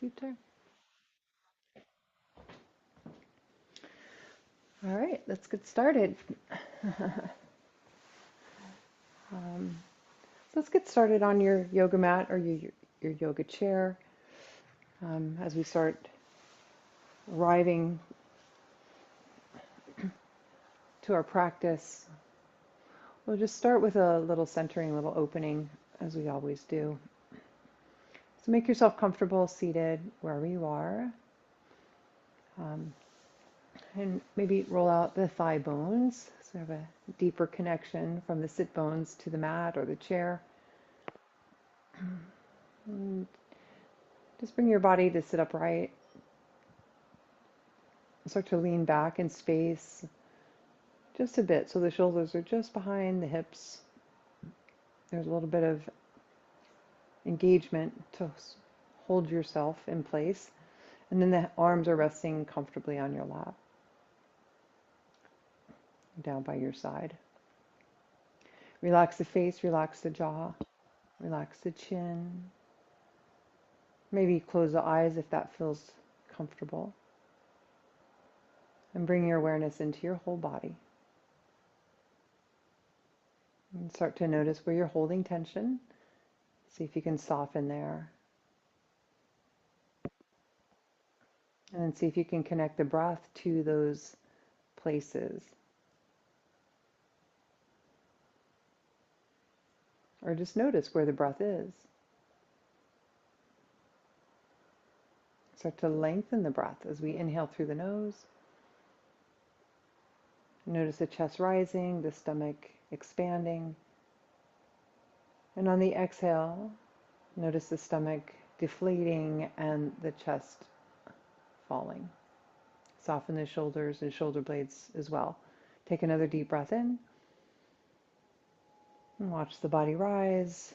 computer. All right, let's get started. um, let's get started on your yoga mat or your yoga chair. As we start arriving to our practice, we'll just start with a little centering, a little opening, as we always do. So make yourself comfortable seated wherever you are. Um, and maybe roll out the thigh bones, so you have a deeper connection from the sit bones to the mat or the chair. And just bring your body to sit upright. Start to lean back in space just a bit so the shoulders are just behind the hips. There's a little bit of engagement to hold yourself in place. And then the arms are resting comfortably on your lap, down by your side. Relax the face, relax the jaw, relax the chin. Maybe close the eyes if that feels comfortable. And bring your awareness into your whole body. And start to notice where you're holding tension. See if you can soften there. And then see if you can connect the breath to those places. Or just notice where the breath is. Start to lengthen the breath as we inhale through the nose. Notice the chest rising, the stomach expanding. And on the exhale, notice the stomach deflating and the chest falling. Soften the shoulders and shoulder blades as well. Take another deep breath in. And watch the body rise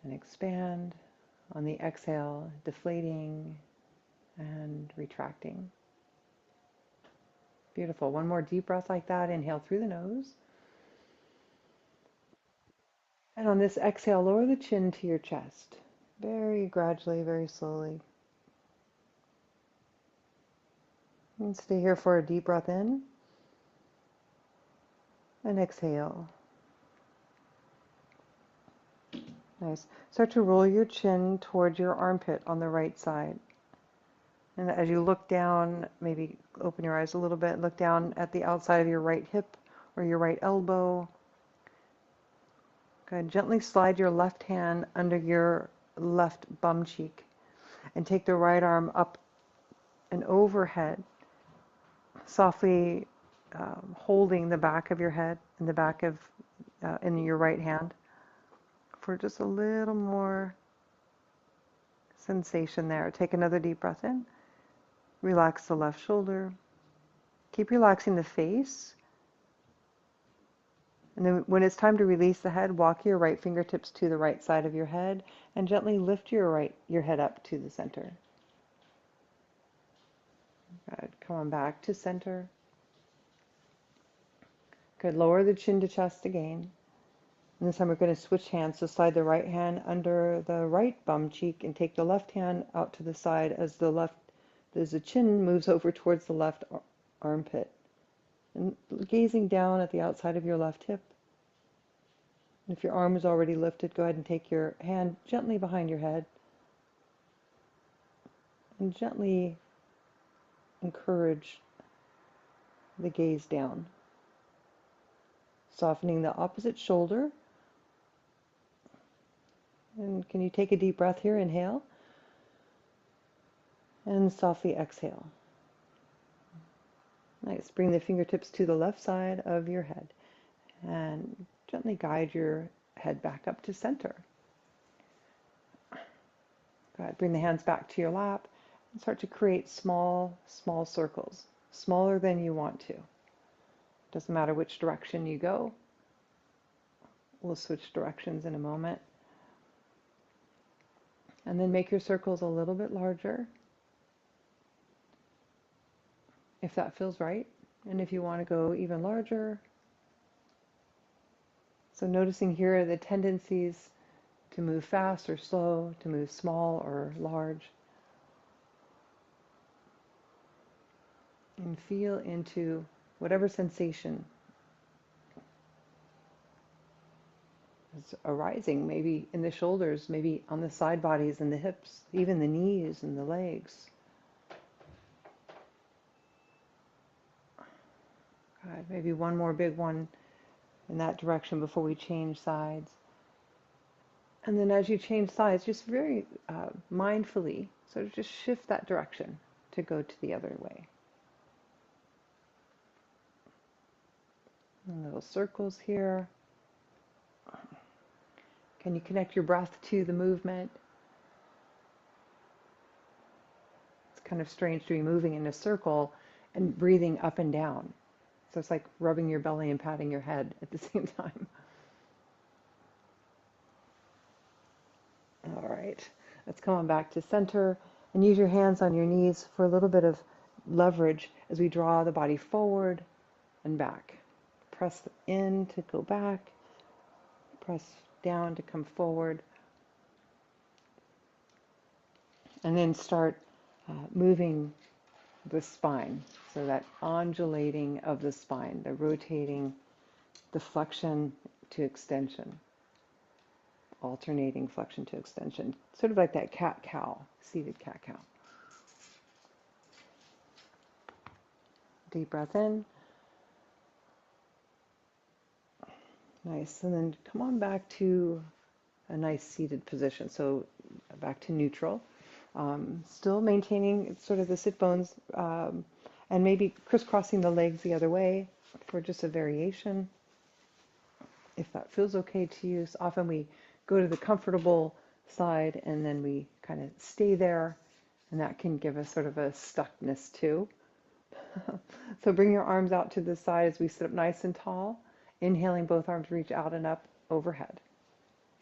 and expand. On the exhale, deflating and retracting. Beautiful. One more deep breath like that. Inhale through the nose. And on this exhale, lower the chin to your chest. Very gradually, very slowly. And stay here for a deep breath in. And exhale. Nice. Start to roll your chin towards your armpit on the right side. And as you look down, maybe open your eyes a little bit, look down at the outside of your right hip or your right elbow. Good. Gently slide your left hand under your left bum cheek and take the right arm up and overhead, softly holding the back of your head and the back of in your right hand for just a little more sensation there. Take another deep breath in. Relax the left shoulder. Keep relaxing the face. And then when it's time to release the head, walk your right fingertips to the right side of your head and gently lift your head up to the center. Good. Come on back to center. Good. Lower the chin to chest again. And this time we're going to switch hands. So slide the right hand under the right bum cheek and take the left hand out to the side as the chin moves over towards the left armpit. And gazing down at the outside of your left hip. And if your arm is already lifted, go ahead and take your hand gently behind your head. And gently encourage the gaze down. Softening the opposite shoulder. And can you take a deep breath here? Inhale. And softly exhale. Nice. Bring the fingertips to the left side of your head. And gently guide your head back up to center. Go ahead. Bring the hands back to your lap. And start to create small circles. Smaller than you want to. Doesn't matter which direction you go. We'll switch directions in a moment. And then make your circles a little bit larger, if that feels right. And if you want to go even larger. So noticing here the tendencies to move fast or slow, to move small or large. And feel into whatever sensation is arising, maybe in the shoulders, maybe on the side bodies and the hips, even the knees and the legs. Good. Maybe one more big one in that direction before we change sides. And then as you change sides, just very mindfully, sort of just shift that direction to go to the other way. And little circles here. Can you connect your breath to the movement? It's kind of strange to be moving in a circle and breathing up and down. So it's like rubbing your belly and patting your head at the same time. All right, let's come on back to center and use your hands on your knees for a little bit of leverage as we draw the body forward and back. Press in to go back, press down to come forward, and then start moving the spine. So that undulating of the spine, the rotating, the flexion to extension, alternating flexion to extension, sort of like that cat-cow, seated cat-cow. Deep breath in. Nice. And then come on back to a nice seated position. So back to neutral. Still maintaining sort of the sit bones and maybe crisscrossing the legs the other way for just a variation. If that feels okay to you. So often we go to the comfortable side and then we kind of stay there, and that can give us sort of a stuckness too. So bring your arms out to the side as we sit up nice and tall. Inhaling, both arms reach out and up overhead.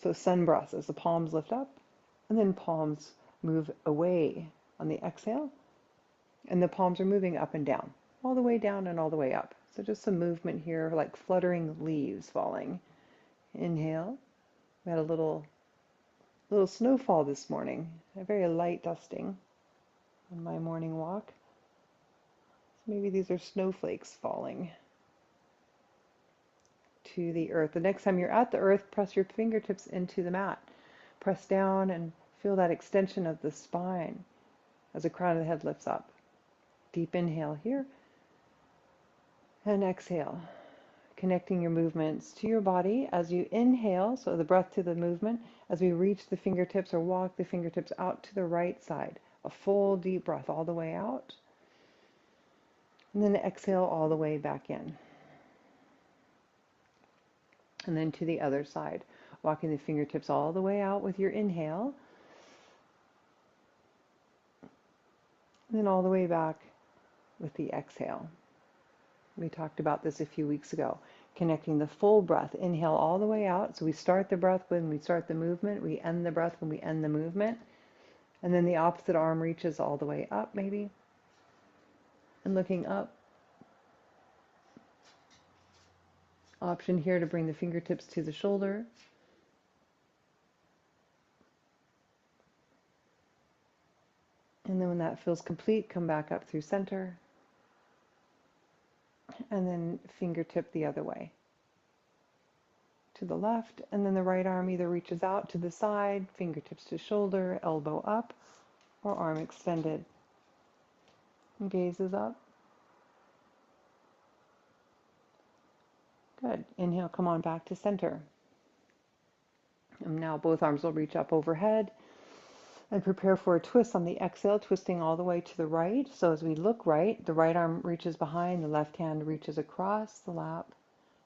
So sun breath as the palms lift up, and then palms move away on the exhale, and the palms are moving up and down, all the way down and all the way up. So just some movement here, like fluttering leaves falling. Inhale. We had a little snowfall this morning, a very light dusting on my morning walk. So maybe these are snowflakes falling to the earth. The next time you're at the earth, press your fingertips into the mat. Press down and feel that extension of the spine as the crown of the head lifts up. Deep inhale here. And exhale. Connecting your movements to your body as you inhale, so the breath to the movement, as we reach the fingertips or walk the fingertips out to the right side. A full deep breath all the way out. And then exhale all the way back in. And then to the other side, walking the fingertips all the way out with your inhale. And then all the way back with the exhale. We talked about this a few weeks ago, connecting the full breath. Inhale all the way out. So we start the breath when we start the movement. We end the breath when we end the movement. And then the opposite arm reaches all the way up maybe. And looking up. Option here to bring the fingertips to the shoulder. And then when that feels complete, come back up through center. And then fingertip the other way. To the left, and then the right arm either reaches out to the side, fingertips to shoulder, elbow up, or arm extended. And gaze is up. Good. Inhale, come on back to center. And now both arms will reach up overhead and prepare for a twist on the exhale, twisting all the way to the right. So as we look right, the right arm reaches behind, the left hand reaches across the lap,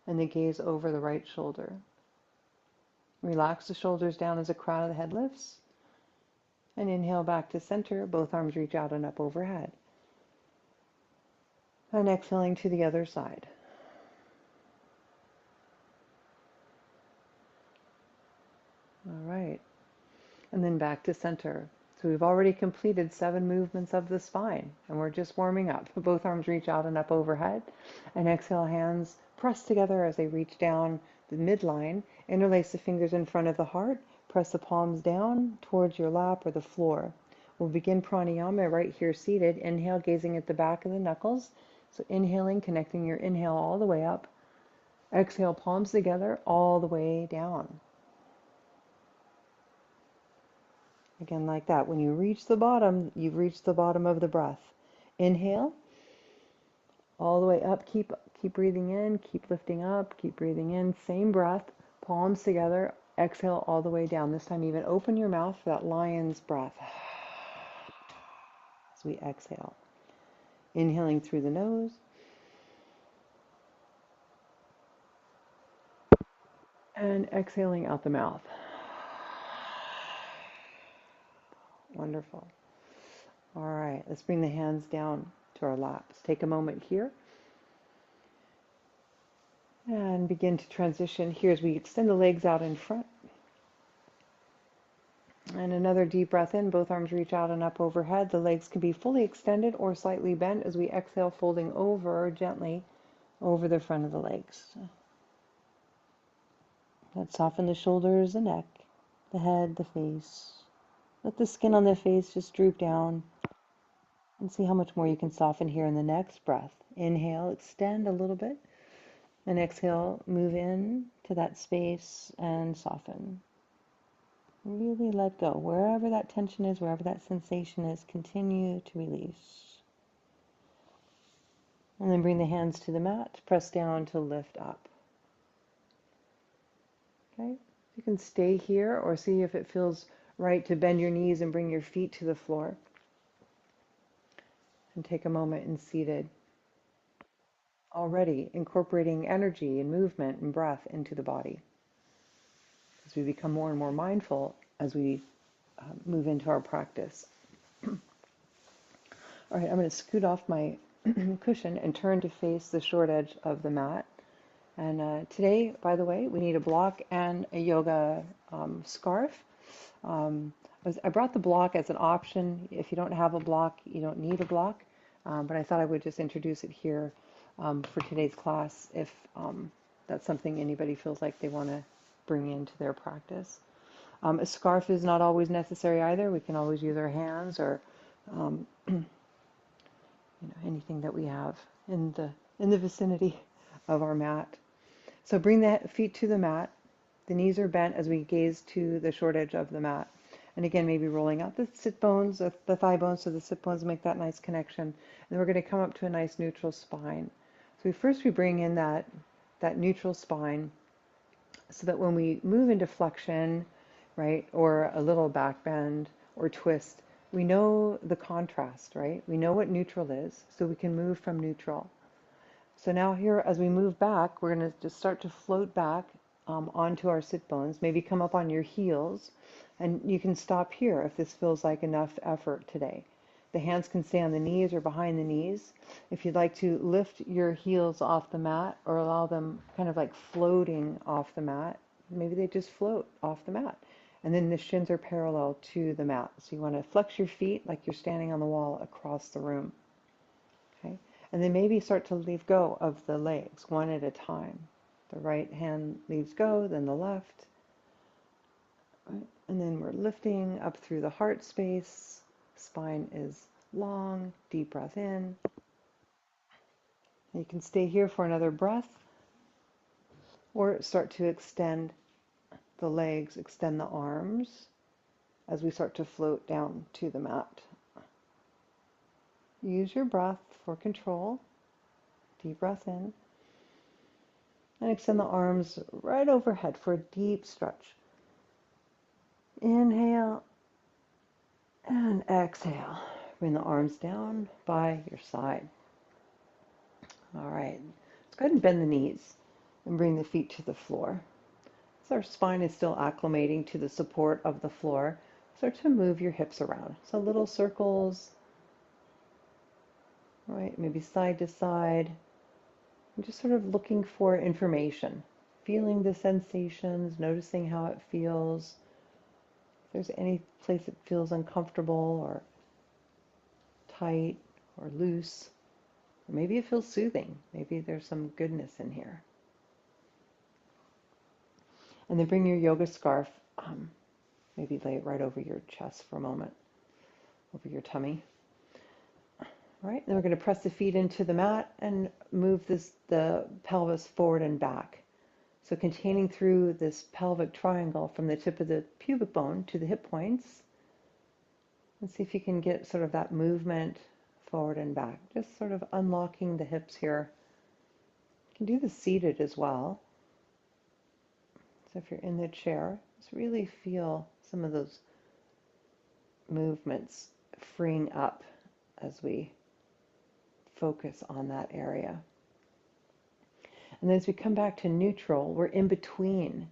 and the gaze over the right shoulder. Relax the shoulders down as the crown of the head lifts. And inhale back to center. Both arms reach out and up overhead. And exhaling to the other side. All right. And then back to center. So we've already completed 7 movements of the spine, and we're just warming up. Both arms reach out and up overhead. And exhale, hands press together as they reach down the midline. Interlace the fingers in front of the heart. Press the palms down towards your lap or the floor. We'll begin pranayama right here seated. Inhale, gazing at the back of the knuckles. So inhaling, connecting your inhale all the way up. Exhale, palms together, all the way down. Again, like that. When you reach the bottom, you've reached the bottom of the breath. Inhale, all the way up. Keep breathing in, keep lifting up, keep breathing in. Same breath, palms together. Exhale all the way down. This time even open your mouth for that lion's breath. As we exhale. Inhaling through the nose. And exhaling out the mouth. Wonderful. All right, let's bring the hands down to our laps. Take a moment here and begin to transition here as we extend the legs out in front. And another deep breath in, both arms reach out and up overhead. The legs can be fully extended or slightly bent as we exhale, folding over gently over the front of the legs. Let's soften the shoulders, the neck, the head, the face. Let the skin on the face just droop down. And see how much more you can soften here in the next breath. Inhale, extend a little bit. And exhale, move in to that space and soften. Really let go. Wherever that tension is, wherever that sensation is, continue to release. And then bring the hands to the mat. Press down to lift up. Okay? You can stay here or see if it feels right to bend your knees and bring your feet to the floor. And take a moment in seated. Already incorporating energy and movement and breath into the body. As we become more and more mindful as we move into our practice. All right, I'm going to scoot off my cushion and turn to face the short edge of the mat. And today, by the way, we need a block and a yoga scarf. I brought the block as an option. If you don't have a block, you don't need a block. But I thought I would just introduce it here for today's class if that's something anybody feels like they want to bring into their practice. A scarf is not always necessary either. We can always use our hands or anything that we have in the vicinity of our mat. So bring the feet to the mat. The knees are bent as we gaze to the short edge of the mat. And again, maybe rolling out the sit bones, the thigh bones, so the sit bones make that nice connection. And then we're going to come up to a nice neutral spine. So we bring in that neutral spine so that when we move into flexion, right, or a little back bend or twist, we know the contrast, right? We know what neutral is, so we can move from neutral. So now here, as we move back, we're going to just start to float back onto our sit bones, maybe come up on your heels, and you can stop here if this feels like enough effort today. The hands can stay on the knees or behind the knees. If you'd like to lift your heels off the mat or allow them kind of like floating off the mat, maybe they just float off the mat. And then the shins are parallel to the mat. So you want to flex your feet like you're standing on the wall across the room. Okay? And then maybe start to leave go of the legs one at a time. The right hand leaves go, then the left. Right? And then we're lifting up through the heart space. Spine is long. Deep breath in. You can stay here for another breath or start to extend the legs, extend the arms as we start to float down to the mat. Use your breath for control. Deep breath in. And extend the arms right overhead for a deep stretch. Inhale and exhale. Bring the arms down by your side. All right. Let's go ahead and bend the knees and bring the feet to the floor. As our spine is still acclimating to the support of the floor, start to move your hips around. So little circles, right? Maybe side to side. And just sort of looking for information, feeling the sensations, noticing how it feels. If there's any place that feels uncomfortable or tight or loose, or maybe it feels soothing. Maybe there's some goodness in here. And then bring your yoga scarf, maybe lay it right over your chest for a moment. over your tummy. All right, then we're going to press the feet into the mat and move the pelvis forward and back. So containing through this pelvic triangle from the tip of the pubic bone to the hip points. And see if you can get sort of that movement forward and back. Just sort of unlocking the hips here. You can do the seated as well. So if you're in the chair, just really feel some of those movements freeing up as we focus on that area. And then as we come back to neutral, we're in between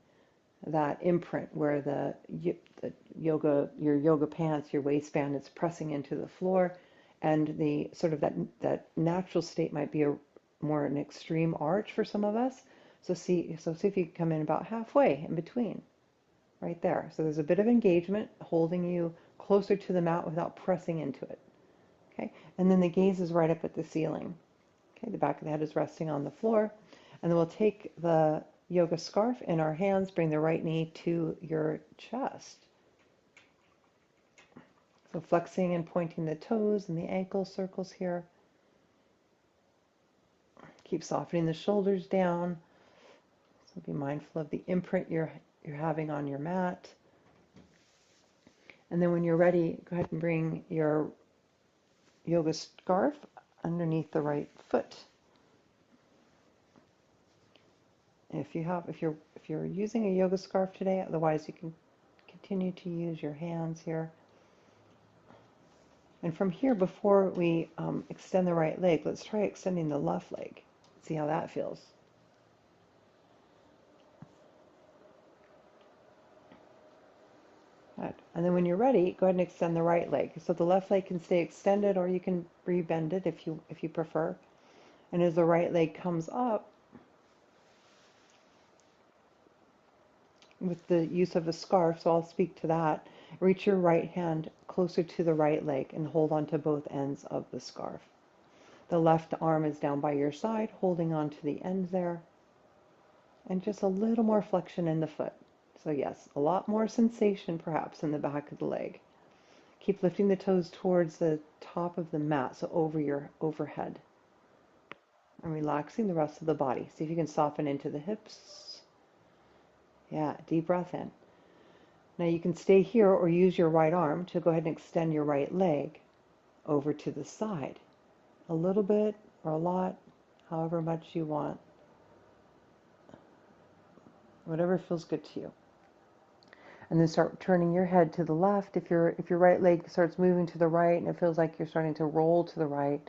that imprint where your yoga pants, your waistband is pressing into the floor, and the sort of that natural state might be more an extreme arch for some of us. So see if you can come in about halfway in between, right there. So there's a bit of engagement holding you closer to the mat without pressing into it. Okay, and then the gaze is right up at the ceiling. Okay, the back of the head is resting on the floor, and then we'll take the yoga scarf in our hands, bring the right knee to your chest. So flexing and pointing the toes and the ankle circles here. Keep softening the shoulders down. So be mindful of the imprint you're having on your mat. And then when you're ready, go ahead and bring your yoga scarf underneath the right foot. If you're using a yoga scarf today, otherwise you can continue to use your hands here. And from here, before we extend the right leg, let's try extending the left leg. See how that feels. Good. And then when you're ready, go ahead and extend the right leg. So the left leg can stay extended, or you can rebend it if you prefer. And as the right leg comes up, with the use of a scarf, so I'll speak to that, reach your right hand closer to the right leg and hold on to both ends of the scarf. The left arm is down by your side, holding on to the end there. And just a little more flexion in the foot. So yes, a lot more sensation perhaps in the back of the leg. Keep lifting the toes towards the top of the mat, so over your overhead. And relaxing the rest of the body. See if you can soften into the hips. Yeah, deep breath in. Now you can stay here or use your right arm to go ahead and extend your right leg over to the side. A little bit or a lot, however much you want. Whatever feels good to you. And then start turning your head to the left. If your right leg starts moving to the right and it feels like you're starting to roll to the right,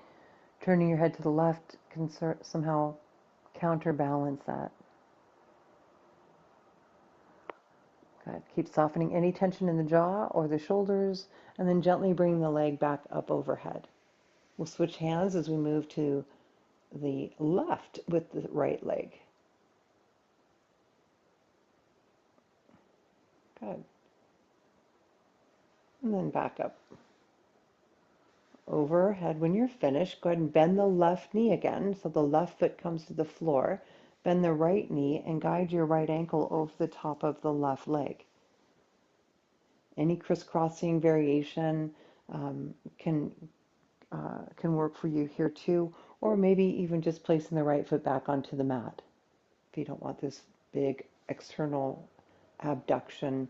turning your head to the left can somehow counterbalance that. Good. Keep softening any tension in the jaw or the shoulders, and then gently bring the leg back up overhead. We'll switch hands as we move to the left with the right leg. Good. And then back up. Overhead. When you're finished, go ahead and bend the left knee again, so the left foot comes to the floor. Bend the right knee and guide your right ankle over the top of the left leg. Any crisscrossing variation can work for you here too, or maybe even just placing the right foot back onto the mat if you don't want this big external abduction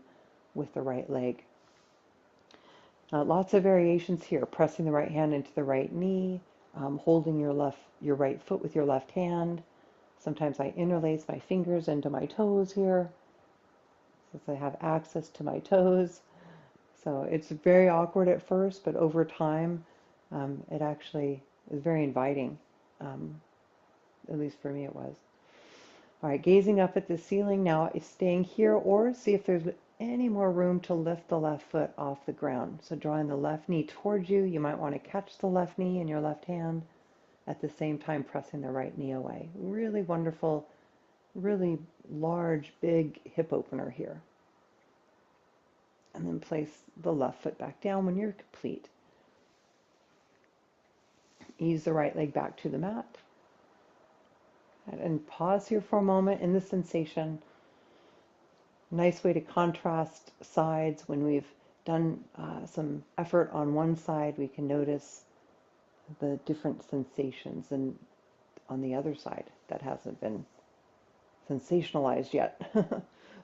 with the right leg. Lots of variations here. Pressing the right hand into the right knee, holding your right foot with your left hand. Sometimes I interlace my fingers into my toes here, since I have access to my toes. So it's very awkward at first, but over time, it actually is very inviting. At least for me it was. All right, gazing up at the ceiling now, staying here, or see if there's any more room to lift the left foot off the ground. So drawing the left knee towards you, you might want to catch the left knee in your left hand, at the same time pressing the right knee away. Really wonderful, really large, big hip opener here. And then place the left foot back down when you're complete. Ease the right leg back to the mat. And pause here for a moment in the sensation. Nice way to contrast sides when we've done some effort on one side, we can notice the different sensations, and on the other side that hasn't been sensationalized yet.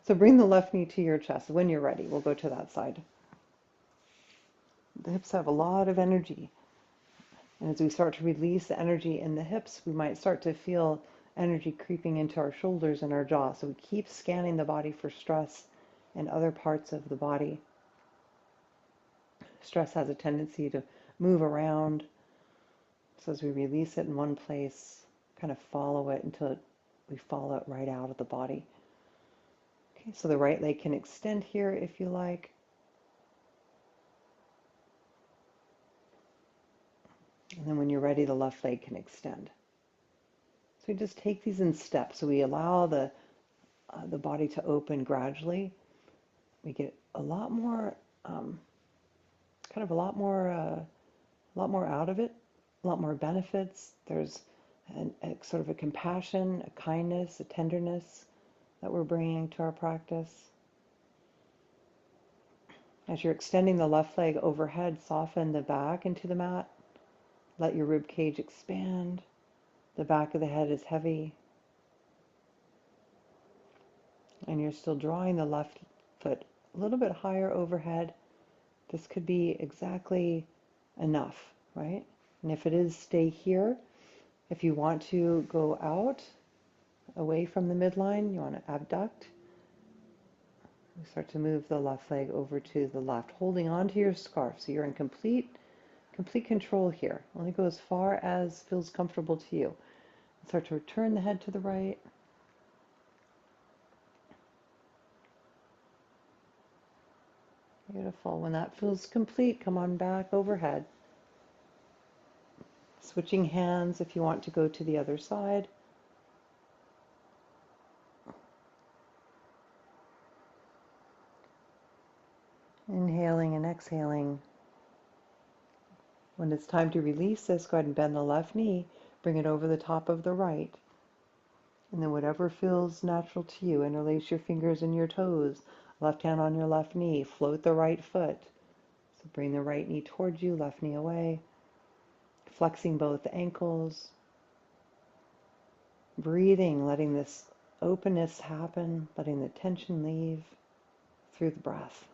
So bring the left knee to your chest. When you're ready, we'll go to that side. The hips have a lot of energy. And as we start to release the energy in the hips, we might start to feel energy creeping into our shoulders and our jaw. So we keep scanning the body for stress in other parts of the body. Stress has a tendency to move around. So as we release it in one place, kind of follow it until we follow it right out of the body. Okay, so the right leg can extend here if you like. And then when you're ready, the left leg can extend. So we just take these in steps. So we allow the body to open gradually. We get a lot more, a lot more out of it, a lot more benefits. There's a sort of a compassion, a kindness, a tenderness that we're bringing to our practice. As you're extending the left leg overhead, soften the back into the mat. Let your rib cage expand. The back of the head is heavy. And you're still drawing the left foot a little bit higher overhead. This could be exactly enough, right? And if it is, stay here. If you want to go out, away from the midline, you want to abduct. You start to move the left leg over to the left, holding onto your scarf. So you're in complete control here. Only go as far as feels comfortable to you. Start to return the head to the right. Beautiful. When that feels complete, come on back overhead. Switching hands if you want to go to the other side. Inhaling and exhaling. When it's time to release this, go ahead and bend the left knee, bring it over the top of the right. And then whatever feels natural to you, interlace your fingers and your toes. Left hand on your left knee, float the right foot. So bring the right knee towards you, left knee away. Flexing both ankles. Breathing, letting this openness happen, letting the tension leave through the breath.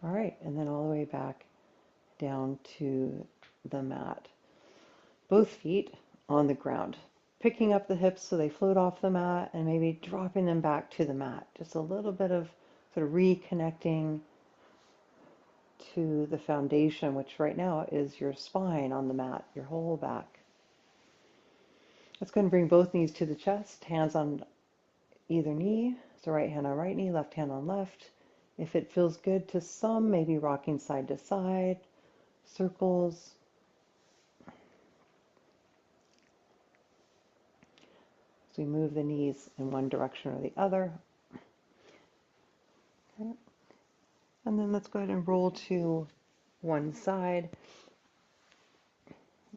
All right, and then all the way back down to the mat. Both feet on the ground. Picking up the hips so they float off the mat and maybe dropping them back to the mat. Just a little bit of sort of reconnecting to the foundation, which right now is your spine on the mat, your whole back. Let's go and bring both knees to the chest, hands on either knee. So right hand on right knee, left hand on left. If it feels good to some, maybe rocking side to side, circles. So we move the knees in one direction or the other. Okay. And then let's go ahead and roll to one side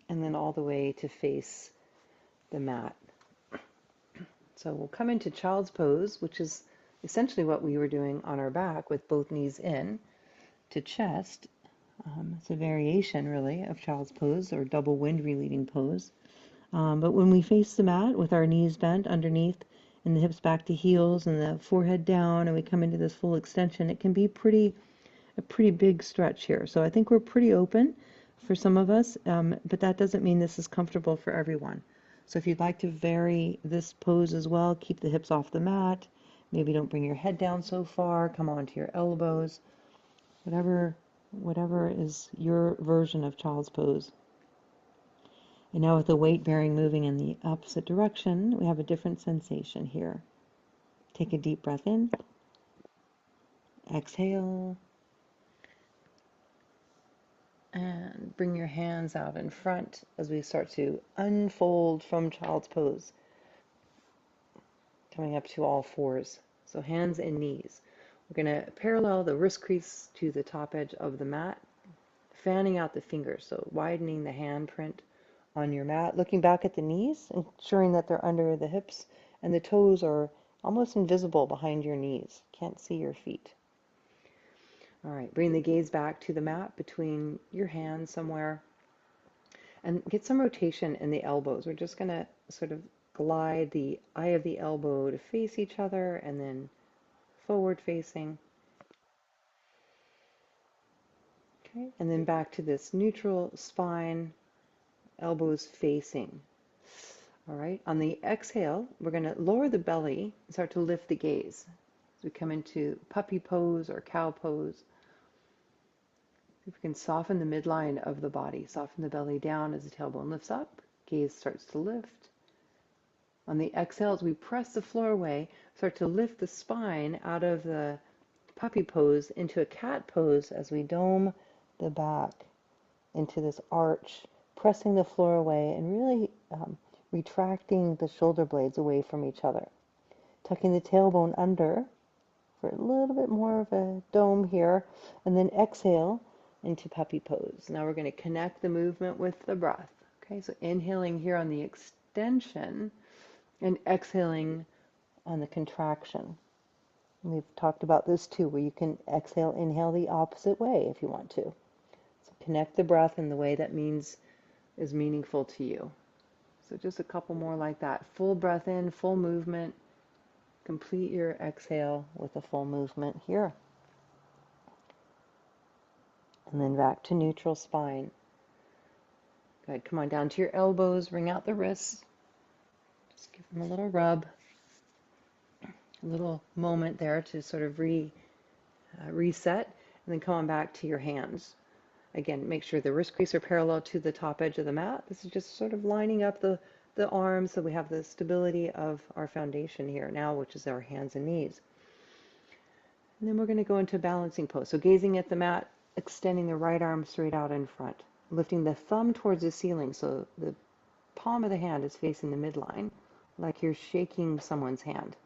and then all the way to face the mat. So we'll come into child's pose, which is essentially what we were doing on our back with both knees in to chest. It's a variation really of child's pose or double wind relieving pose. But when we face the mat with our knees bent underneath and the hips back to heels and the forehead down and we come into this full extension, it can be a pretty big stretch here. So I think we're pretty open for some of us, but that doesn't mean this is comfortable for everyone. So if you'd like to vary this pose as well, keep the hips off the mat. Maybe don't bring your head down so far. Come onto your elbows. Whatever is your version of child's pose. And now with the weight bearing moving in the opposite direction, we have a different sensation here. Take a deep breath in. Exhale. And bring your hands out in front as we start to unfold from child's pose. Coming up to all fours. So hands and knees. We're going to parallel the wrist crease to the top edge of the mat, fanning out the fingers, so widening the handprint on your mat, looking back at the knees, ensuring that they're under the hips and the toes are almost invisible behind your knees. Can't see your feet. All right, bring the gaze back to the mat between your hands somewhere, and get some rotation in the elbows. We're just going to sort of glide the eye of the elbow to face each other, and then forward facing. Okay, and then back to this neutral spine, elbows facing. All right, on the exhale, we're going to lower the belly and start to lift the gaze. As we come into puppy pose or cow pose, if we can soften the midline of the body, soften the belly down as the tailbone lifts up, gaze starts to lift. On the exhale, as we press the floor away, start to lift the spine out of the puppy pose into a cat pose as we dome the back into this arch, pressing the floor away and really retracting the shoulder blades away from each other. Tucking the tailbone under for a little bit more of a dome here, and then exhale into puppy pose. Now we're going to connect the movement with the breath. Okay, so inhaling here on the extension and exhaling on the contraction. We've talked about this too, where you can exhale, inhale the opposite way if you want to. So connect the breath in the way that is meaningful to you. So just a couple more like that. Full breath in, full movement. Complete your exhale with a full movement here. And then back to neutral spine. Good. Come on down to your elbows, bring out the wrists. Just give them a little rub. A little moment there to sort of reset, and then come on back to your hands. Again, make sure the wrist crease are parallel to the top edge of the mat. This is just sort of lining up the arms so we have the stability of our foundation here now, which is our hands and knees. And then we're going to go into balancing pose. So gazing at the mat, extending the right arm straight out in front, lifting the thumb towards the ceiling so the palm of the hand is facing the midline, like you're shaking someone's hand.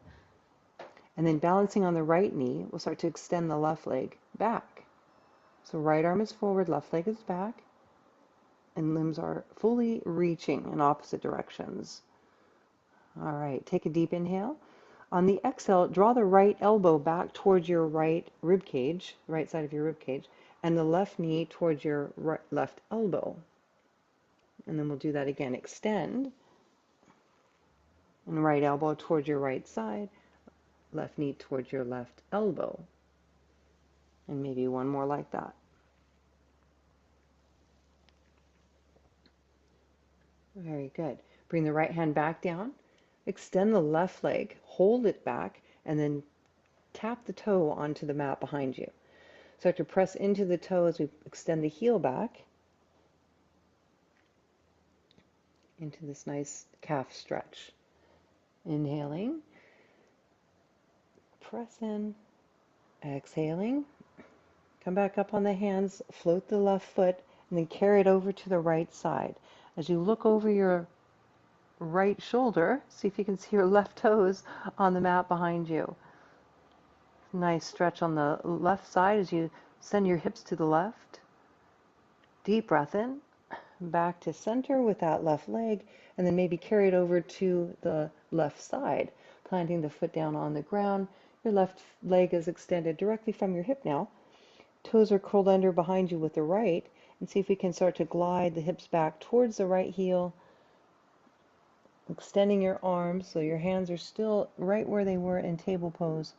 And then balancing on the right knee, we'll start to extend the left leg back. So right arm is forward, left leg is back, and limbs are fully reaching in opposite directions. All right, take a deep inhale. On the exhale, draw the right elbow back towards your right rib cage, right side of your rib cage, and the left knee towards your left elbow. And then we'll do that again. Extend, and right elbow towards your right side, left knee towards your left elbow. And maybe one more like that. Very good. Bring the right hand back down. Extend the left leg. Hold it back. And then tap the toe onto the mat behind you. Start to press into the toe as we extend the heel back into this nice calf stretch. Inhaling. Press in. Exhaling. Come back up on the hands. Float the left foot. And then carry it over to the right side. As you look over your right shoulder, see if you can see your left toes on the mat behind you. Nice stretch on the left side as you send your hips to the left. Deep breath in, back to center with that left leg, and then maybe carry it over to the left side, planting the foot down on the ground. Your left leg is extended directly from your hip now. Toes are curled under behind you with the right, and see if we can start to glide the hips back towards the right heel, extending your arms so your hands are still right where they were in table pose,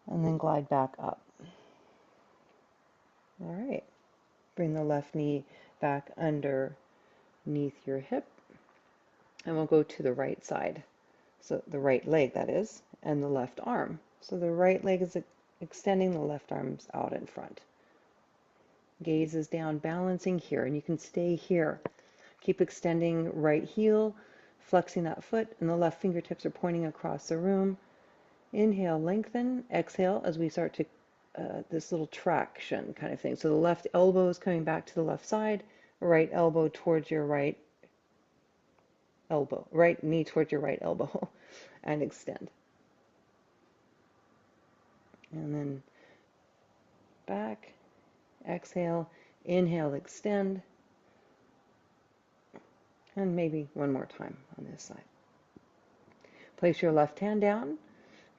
and then glide back up. All right. Bring the left knee back underneath your hip, and we'll go to the right side. So the right leg, that is, and the left arm. So the right leg is extending, the left arm's out in front. Gaze is down, balancing here, and you can stay here. Keep extending right heel, flexing that foot, and the left fingertips are pointing across the room. Inhale, lengthen. Exhale as we start to this little traction kind of thing. So the left elbow is coming back to the left side, right elbow towards your right elbow, right knee towards your right elbow, and extend. And then back, exhale, inhale, extend, and maybe one more time on this side. Place your left hand down,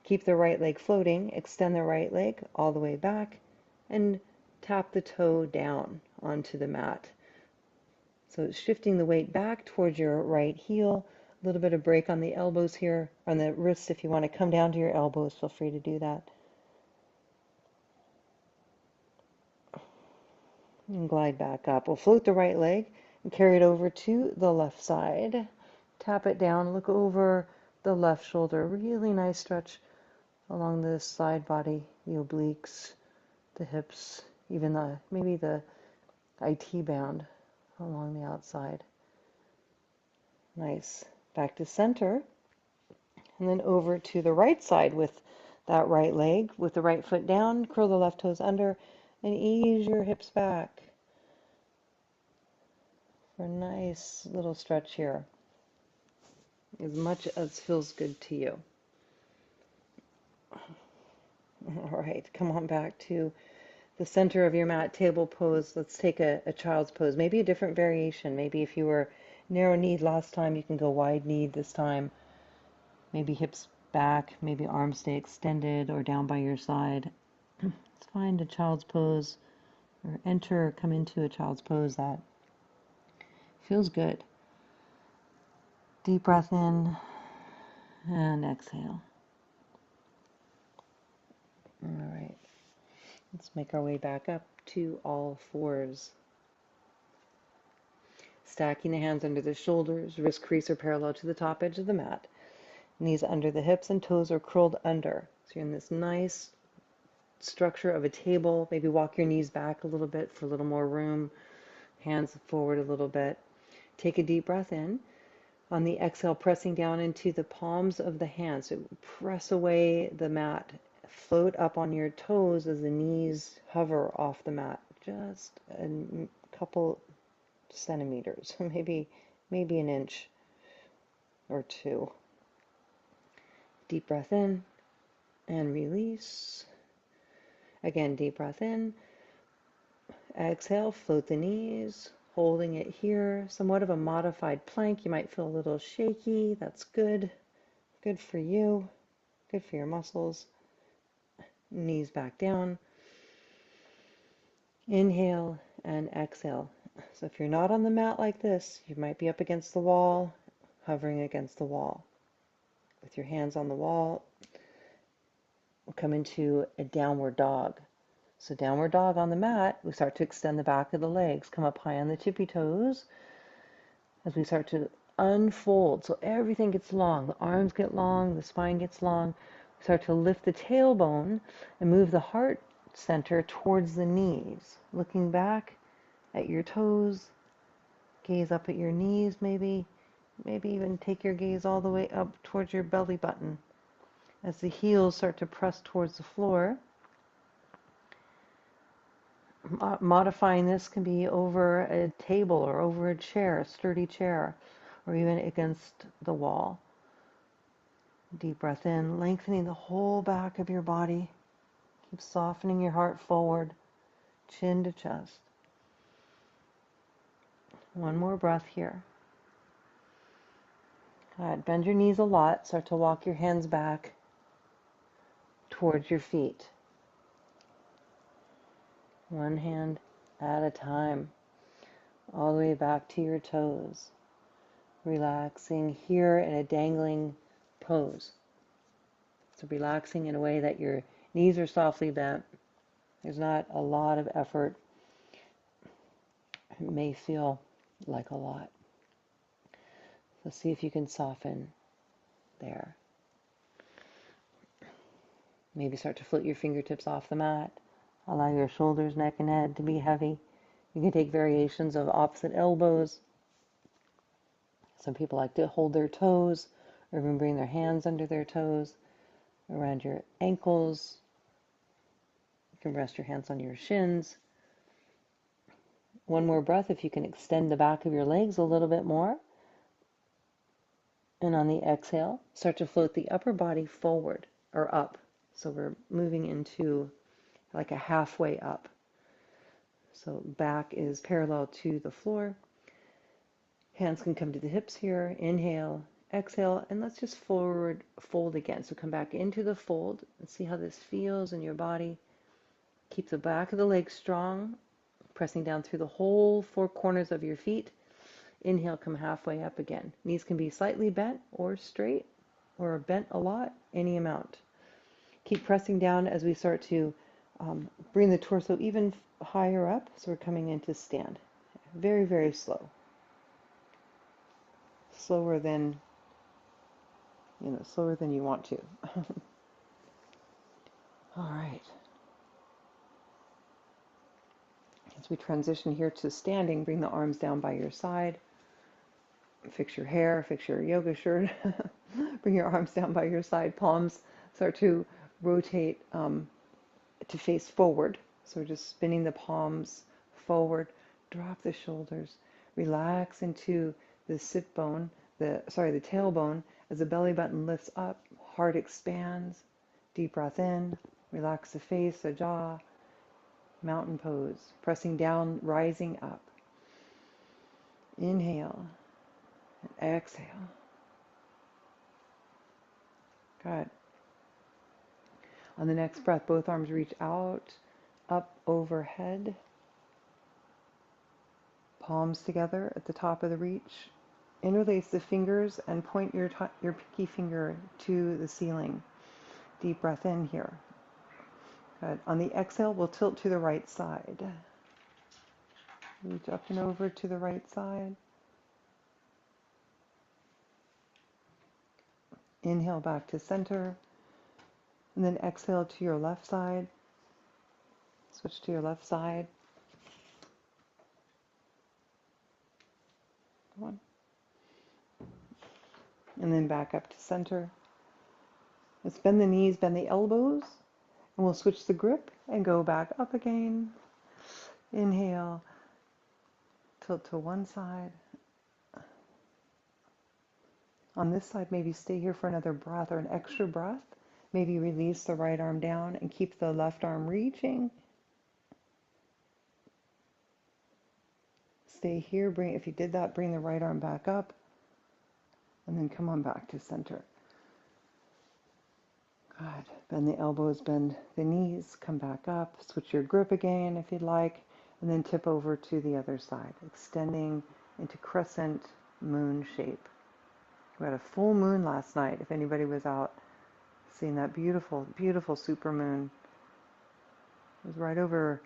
keep the right leg floating, extend the right leg all the way back, and tap the toe down onto the mat. So it's shifting the weight back towards your right heel. A little bit of break on the elbows here, on the wrists. If you want to come down to your elbows, feel free to do that. And glide back up. We'll float the right leg and carry it over to the left side. Tap it down, look over the left shoulder. Really nice stretch along the side body, the obliques, the hips, even maybe the IT band along the outside. Nice. Back to center. And then over to the right side with that right leg, with the right foot down, curl the left toes under, and ease your hips back for a nice little stretch here, as much as feels good to you. All right, come on back to the center of your mat, table pose. Let's take a child's pose, maybe a different variation. Maybe if you were narrow-kneed last time, you can go wide-kneed this time. Maybe hips back, maybe arms stay extended or down by your side. Let's find a child's pose, or come into a child's pose that feels good. Deep breath in and exhale. All right, let's make our way back up to all fours. Stacking the hands under the shoulders, wrist crease are parallel to the top edge of the mat. Knees under the hips and toes are curled under. So you're in this nice structure of a table. Maybe walk your knees back a little bit for a little more room. Hands forward a little bit. Take a deep breath in. On the exhale, pressing down into the palms of the hands. So press away the mat. Float up on your toes as the knees hover off the mat. Just a couple centimeters, maybe an inch or two. Deep breath in and release. Again, deep breath in. Exhale, float the knees, holding it here. Somewhat of a modified plank. You might feel a little shaky. That's good. Good for you. Good for your muscles. Knees back down. Inhale and exhale. So if you're not on the mat like this, you might be up against the wall, hovering against the wall. With your hands on the wall, we'll come into a downward dog. So downward dog on the mat, we start to extend the back of the legs, come up high on the tippy toes as we start to unfold. So everything gets long, the arms get long, the spine gets long. We start to lift the tailbone and move the heart center towards the knees, looking back at your toes, gaze up at your knees maybe even take your gaze all the way up towards your belly button. As the heels start to press towards the floor, modifying this can be over a table or over a chair, a sturdy chair, or even against the wall. Deep breath in, lengthening the whole back of your body. Keep softening your heart forward, chin to chest. One more breath here. Good. Bend your knees a lot. Start to walk your hands back towards your feet. One hand at a time, all the way back to your toes. Relaxing here in a dangling pose. So relaxing in a way that your knees are softly bent. There's not a lot of effort. It may feel like a lot. So see if you can soften there. Maybe start to float your fingertips off the mat. Allow your shoulders, neck, and head to be heavy. You can take variations of opposite elbows. Some people like to hold their toes or even bring their hands under their toes, around your ankles. You can rest your hands on your shins. One more breath if you can extend the back of your legs a little bit more. And on the exhale, start to float the upper body forward or up. So we're moving into like a halfway up. So back is parallel to the floor. Hands can come to the hips here. Inhale. exhale, and let's just forward fold again. So come back into the fold and see how this feels in your body. Keep the back of the legs strong, pressing down through the whole four corners of your feet. Inhale, come halfway up again. Knees can be slightly bent or straight, or bent a lot, any amount. Keep pressing down as we start to bring the torso even higher up, so we're coming into stand. Very, very slow. Slower than, slower than you want to. All right. As we transition here to standing, bring the arms down by your side. Fix your hair, fix your yoga shirt. Bring your arms down by your side. Palms start to rotate to face forward. So we're just spinning the palms forward. Drop the shoulders. Relax into the sit bone, the tailbone, as the belly button lifts up. Heart expands. Deep breath in. Relax the face, the jaw. Mountain pose. Pressing down, rising up. Inhale. And exhale. Good. On the next breath, both arms reach out, up overhead. Palms together at the top of the reach. Interlace the fingers and point your pinky finger to the ceiling. Deep breath in here. Good. On the exhale, we'll tilt to the right side. Reach up and over to the right side. Inhale back to center. And then exhale to your left side. Switch to your left side. One. And then back up to center. Let's bend the knees, bend the elbows. And we'll switch the grip and go back up again. Inhale. Tilt to one side. On this side, maybe stay here for another breath or an extra breath. Maybe release the right arm down and keep the left arm reaching. Stay here. If you did that, bring the right arm back up. And then come on back to center. Good. Bend the elbows, bend the knees, come back up. Switch your grip again if you'd like. And then tip over to the other side, extending into crescent moon shape. We had a full moon last night, if anybody was out seeing that beautiful, beautiful super moon. It was right over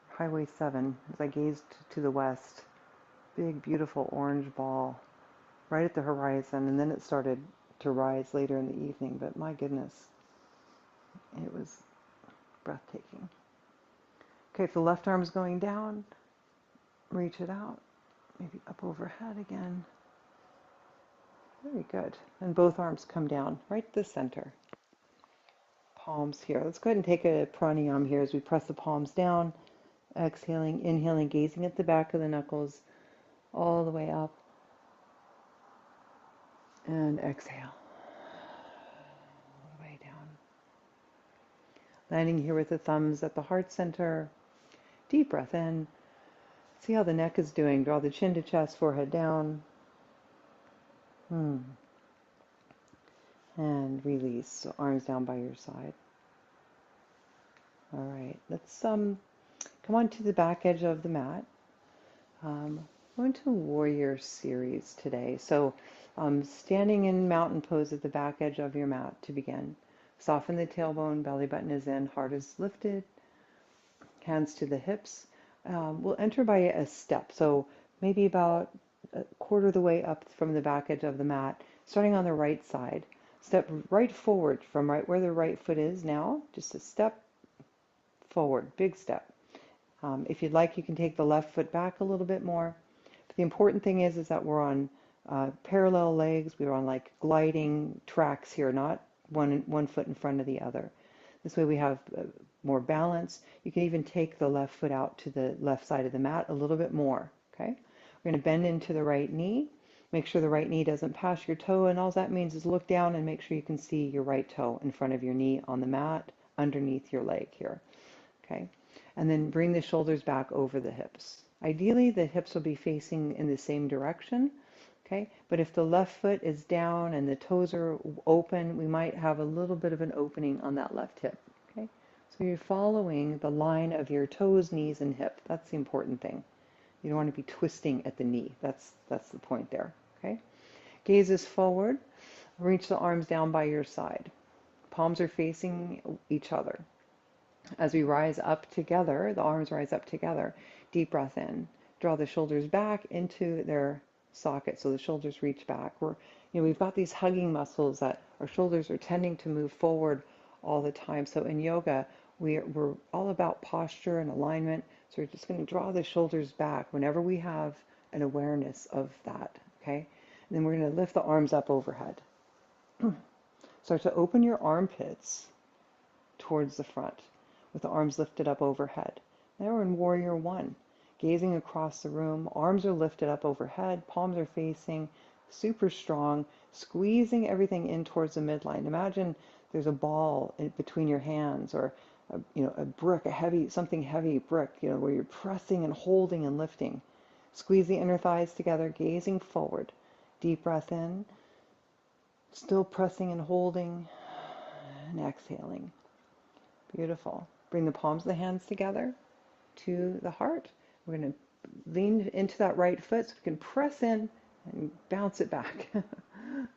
Highway 7 as I gazed to the west. Big, beautiful orange ball right at the horizon, and then it started to rise later in the evening, but my goodness, it was breathtaking. Okay, if the left arm's going down, reach it out, maybe up overhead again. Very good. And both arms come down, right to the center. Palms here. Let's go ahead and take a pranayama here as we press the palms down. Exhaling, inhaling, gazing at the back of the knuckles all the way up. And exhale. All the way down. Landing here with the thumbs at the heart center. Deep breath in. See how the neck is doing. Draw the chin to chest, forehead down. And release. So arms down by your side. All right. Let's come on to the back edge of the mat. We're into warrior series today. So standing in mountain pose at the back edge of your mat to begin. Soften the tailbone, belly button is in, heart is lifted. Hands to the hips. We'll enter by a step. So maybe about a quarter of the way up from the back edge of the mat, starting on the right side. Step right forward from right where the right foot is now. Just a step forward, big step. If you'd like, you can take the left foot back a little bit more. But the important thing is that we're on parallel legs. We're on like gliding tracks here, not one foot in front of the other. This way we have more balance. You can even take the left foot out to the left side of the mat a little bit more. Okay? We're going to bend into the right knee. Make sure the right knee doesn't pass your toe, and all that means is look down and make sure you can see your right toe in front of your knee on the mat, underneath your leg here. Okay? And then bring the shoulders back over the hips. Ideally, the hips will be facing in the same direction. Okay, but if the left foot is down and the toes are open, we might have a little bit of an opening on that left hip. Okay, so you're following the line of your toes, knees, and hip. That's the important thing. You don't want to be twisting at the knee. That's the point there. Okay, gaze is forward. Reach the arms down by your side. Palms are facing each other. As we rise up together, the arms rise up together. Deep breath in. Draw the shoulders back into their socket so the shoulders reach back. We've got these hugging muscles that our shoulders are tending to move forward all the time. So in yoga, we're all about posture and alignment. So we're just going to draw the shoulders back whenever we have an awareness of that. Okay? And then we're going to lift the arms up overhead. Start to open your armpits towards the front with the arms lifted up overhead. Now we're in Warrior One, gazing across the room. Arms are lifted up overhead, palms are facing, super strong, squeezing everything in towards the midline. Imagine there's a ball in between your hands, or a brick, something heavy brick, where you're pressing and holding and lifting. Squeeze the inner thighs together, gazing forward. Deep breath in, still pressing and holding, and exhaling. Beautiful. Bring the palms of the hands together to the heart. We're going to lean into that right foot so we can press in and bounce it back.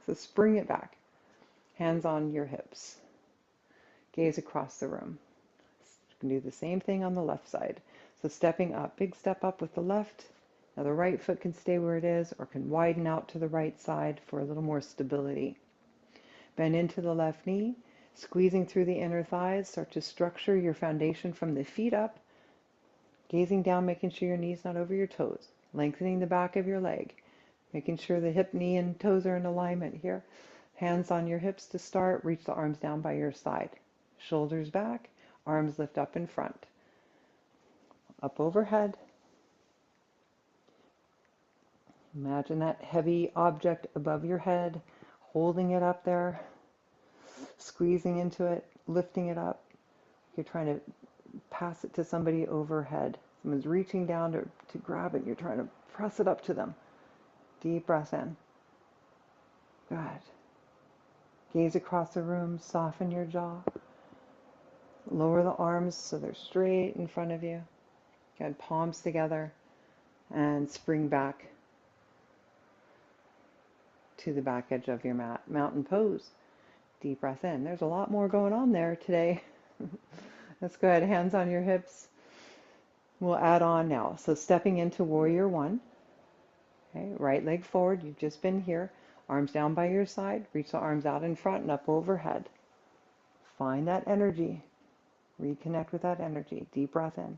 So spring it back. Hands on your hips. Gaze across the room. You can do the same thing on the left side. So stepping up, big step up with the left. Now the right foot can stay where it is or can widen out to the right side for a little more stability. Bend into the left knee. Squeezing through the inner thighs, start to structure your foundation from the feet up. Gazing down, making sure your knee's not over your toes. Lengthening the back of your leg. Making sure the hip, knee, and toes are in alignment here. Hands on your hips to start. Reach the arms down by your side. Shoulders back. Arms lift up in front. Up overhead. Imagine that heavy object above your head. Holding it up there. Squeezing into it, lifting it up. You're trying to pass it to somebody overhead. Someone's reaching down to grab it. You're trying to press it up to them. Deep breath in. Good. Gaze across the room. Soften your jaw. Lower the arms so they're straight in front of you. Good. Palms together. And spring back to the back edge of your mat. Mountain pose. Deep breath in. There's a lot more going on there today. That's good. Hands on your hips. We'll add on now. So stepping into Warrior One. Okay, right leg forward. You've just been here. Arms down by your side. Reach the arms out in front and up overhead. Find that energy. Reconnect with that energy. Deep breath in.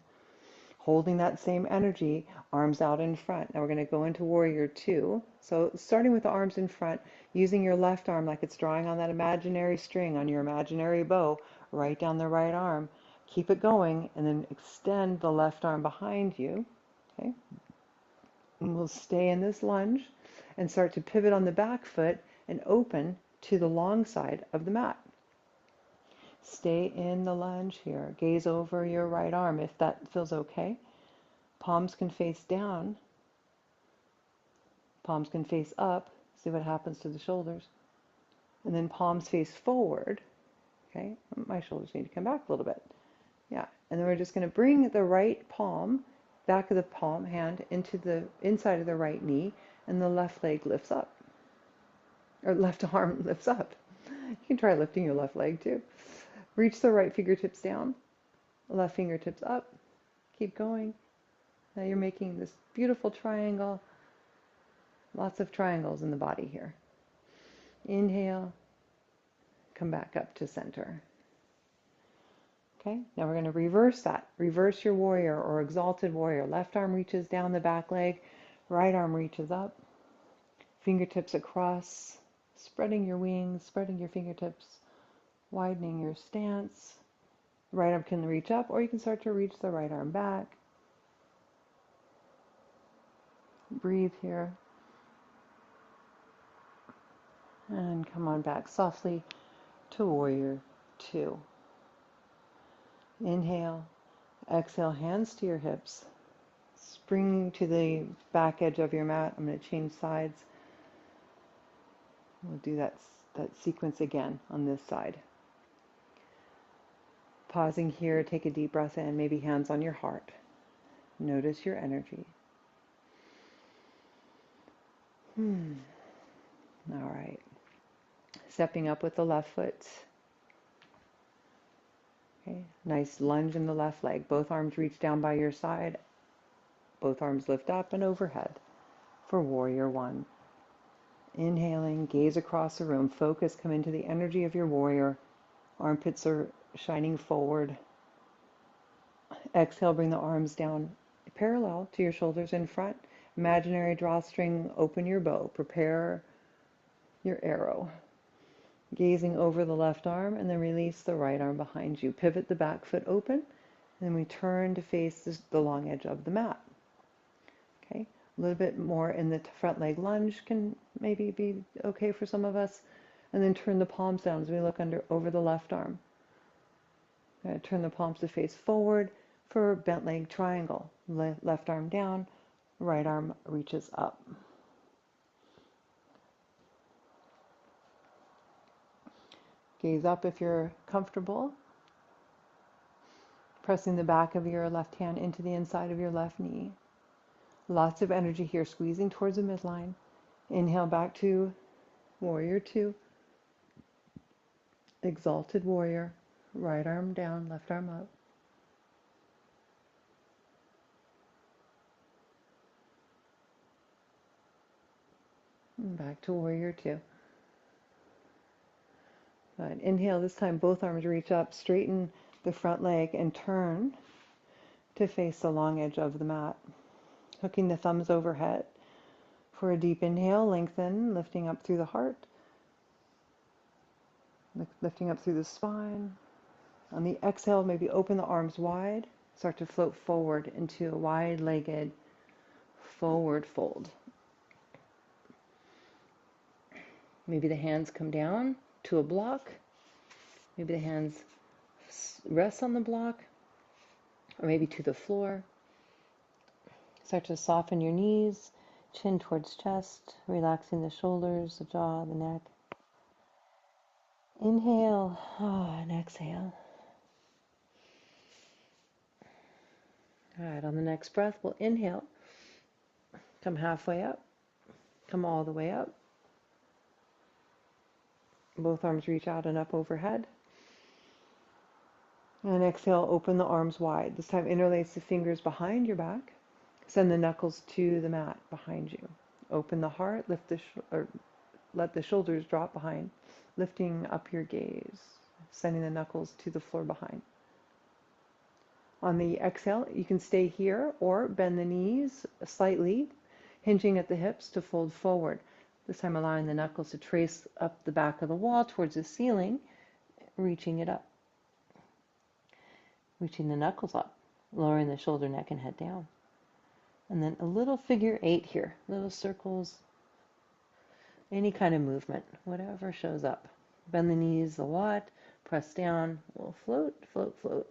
Holding that same energy, arms out in front. Now we're going to go into Warrior Two. So starting with the arms in front, using your left arm like it's drawing on that imaginary string on your imaginary bow, right down the right arm. Keep it going, and then extend the left arm behind you. Okay? And we'll stay in this lunge and start to pivot on the back foot and open to the long side of the mat. Stay in the lunge here. Gaze over your right arm if that feels okay. Palms can face down. Palms can face up. See what happens to the shoulders. And then palms face forward. Okay, my shoulders need to come back a little bit. Yeah, and then we're just going to bring the right palm, back of the palm hand, into the inside of the right knee, and the left leg lifts up. Or left arm lifts up. You can try lifting your left leg too. Reach the right fingertips down, left fingertips up. Keep going. Now you're making this beautiful triangle. Lots of triangles in the body here. Inhale. Come back up to center. Okay, now we're going to reverse that. Reverse your warrior or exalted warrior. Left arm reaches down the back leg. Right arm reaches up. Fingertips across. Spreading your wings, spreading your fingertips. Widening your stance. Right arm can reach up, or you can start to reach the right arm back. Breathe here. And come on back softly to Warrior Two. Inhale. Exhale, hands to your hips. Spring to the back edge of your mat. I'm going to change sides. We'll do that sequence again on this side. Pausing here, take a deep breath in, maybe hands on your heart. Notice your energy. All right. Stepping up with the left foot. Okay. Nice lunge in the left leg. Both arms reach down by your side. Both arms lift up and overhead for warrior one. Inhaling, gaze across the room. Focus, come into the energy of your warrior. Armpits are shining forward. Exhale, bring the arms down parallel to your shoulders in front. Imaginary drawstring, open your bow. Prepare your arrow. Gazing over the left arm and then release the right arm behind you. Pivot the back foot open. And then we turn to face the long edge of the mat. Okay, a little bit more in the front leg lunge can maybe be okay for some of us. And then turn the palms down as we look over the left arm. Turn the palms to face forward for bent leg triangle. Left arm down, right arm reaches up. Gaze up if you're comfortable. Pressing the back of your left hand into the inside of your left knee. Lots of energy here, squeezing towards the midline. Inhale back to warrior two. Exalted warrior. Right arm down, left arm up. And back to warrior two. Good. Inhale, this time both arms reach up, straighten the front leg and turn to face the long edge of the mat. Hooking the thumbs overhead. For a deep inhale, lengthen, lifting up through the heart. Lifting up through the spine. On the exhale, maybe open the arms wide. Start to float forward into a wide-legged forward fold. Maybe the hands come down to a block. Maybe the hands rest on the block. Or maybe to the floor. Start to soften your knees, chin towards chest, relaxing the shoulders, the jaw, the neck. Inhale, and exhale. All right, on the next breath, we'll inhale. Come halfway up. Come all the way up. Both arms reach out and up overhead. And exhale, open the arms wide. This time interlace the fingers behind your back. Send the knuckles to the mat behind you. Open the heart, let the shoulders drop behind, lifting up your gaze, sending the knuckles to the floor behind. On the exhale, you can stay here or bend the knees slightly, hinging at the hips to fold forward. This time allowing the knuckles to trace up the back of the wall towards the ceiling, reaching it up. Reaching the knuckles up, lowering the shoulder, neck, and head down. And then a little figure 8 here, little circles, any kind of movement, whatever shows up. Bend the knees a lot, press down, we'll float, float, float.